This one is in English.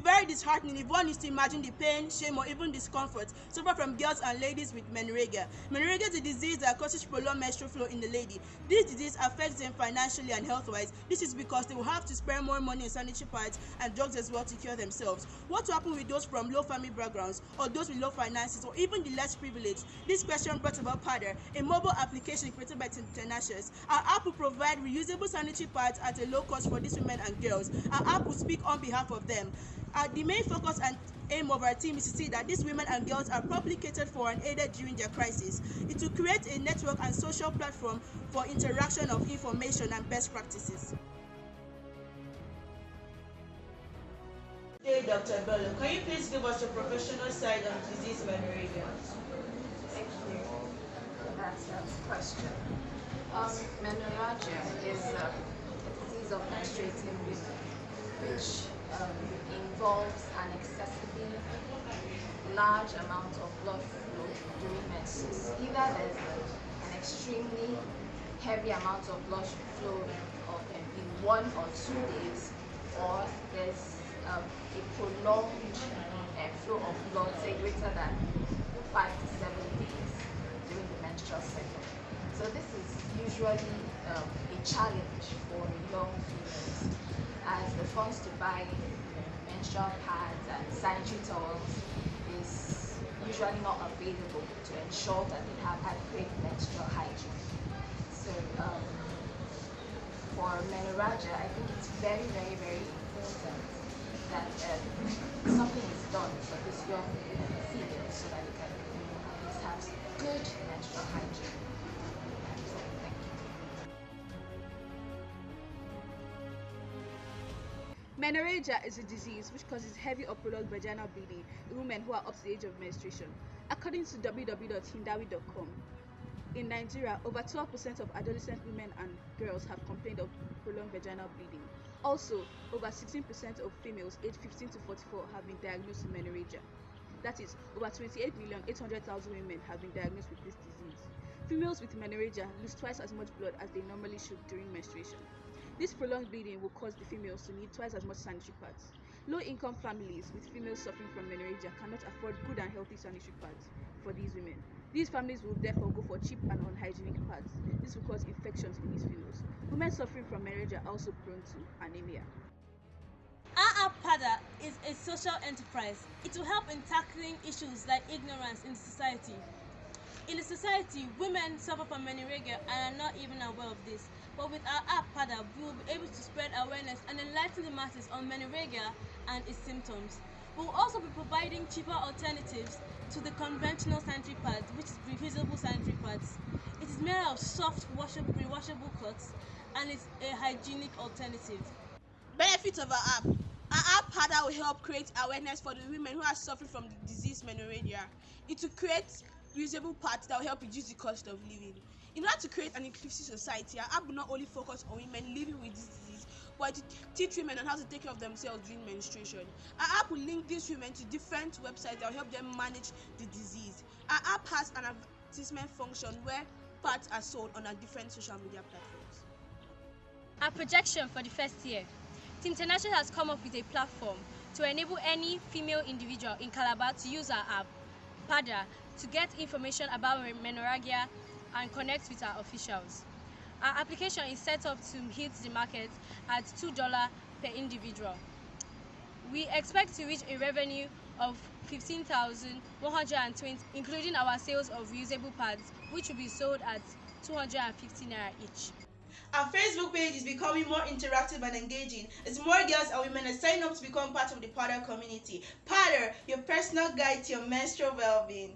very disheartening if one is to imagine the pain, shame, or even discomfort suffered from girls and ladies with menorrhagia. Menorrhagia is a disease that causes prolonged menstrual flow in the lady. This disease affects them financially and health-wise. This is because they will have to spend more money on sanitary pads and drugs as well to cure themselves. What will happen with those from low family backgrounds, or those with low finances, or even the less privileged? This question brought about Padder, a mobile application created by Tenacious. Our app will provide reusable sanitary pads at a low cost for these women and girls. Our app will speak on behalf of them. The main focus and aim of our team is to see that these women and girls are properly catered for and aided during their crisis. It will create a network and social platform for interaction of information and best practices. Hey, Dr. Bello, can you please give us your professional side on disease menorrhagia? Thank you for that question. Menorrhagia is a disease of menstruating women, which involves an excessively large amount of blood flow during menses. Either there's an extremely heavy amount of blood flow in 1 or 2 days, or there's a prolonged flow of blood, say greater than 5 to 7 days during the menstrual cycle. So this is usually a challenge for young females, as the funds to buy menstrual pads and sanitary towels is usually not available to ensure that they have adequate menstrual hygiene. So for menorrhagia, I think it's very, very, very important that something is done for this young female so that they can at least have good menstrual hygiene. So, thank you. Menorrhagia is a disease which causes heavy or prolonged vaginal bleeding in women who are up to the age of menstruation. According to www.hindawi.com, in Nigeria, over 12% of adolescent women and girls have complained of prolonged vaginal bleeding. Also, over 16% of females aged 15 to 44 have been diagnosed with menorrhagia. That is, over 28,800,000 women have been diagnosed with this disease. Females with menorrhagia lose twice as much blood as they normally should during menstruation. This prolonged bleeding will cause the females to need twice as much sanitary pads. Low-income families with females suffering from menorrhagia cannot afford good and healthy sanitary pads for these women. These families will therefore go for cheap and unhygienic pads. This will cause infections in these females. Women suffering from menorrhagia are also prone to anemia. Our app Padder is a social enterprise. It will help in tackling issues like ignorance in society. In the society, women suffer from menorrhagia and are not even aware of this. But with our app Padder, we will be able to spread awareness and enlighten the masses on menorrhagia and its symptoms. We will also be providing cheaper alternatives to the conventional sanitary pads, which is reusable sanitary pads. It is made of soft, rewashable cloths, and it's a hygienic alternative. Benefits of our app. Our app Padder will help create awareness for the women who are suffering from the disease menorrhagia. It will create reusable pads that will help reduce the cost of living. In order to create an inclusive society, our app will not only focus on women living with this disease, but to teach women on how to take care of themselves during menstruation. Our app will link these women to different websites that will help them manage the disease. Our app has an advertisement function where pads are sold on our different social media platforms. Our projection for the first year. Team Tenacious has come up with a platform to enable any female individual in Calabar to use our app, Padder, to get information about menorrhagia and connect with our officials. Our application is set up to hit the market at $2 per individual. We expect to reach a revenue of 15,120, including our sales of reusable pads, which will be sold at 250 naira each. Our Facebook page is becoming more interactive and engaging as more girls and women are signing up to become part of the Padder community. Padder, your personal guide to your menstrual well-being.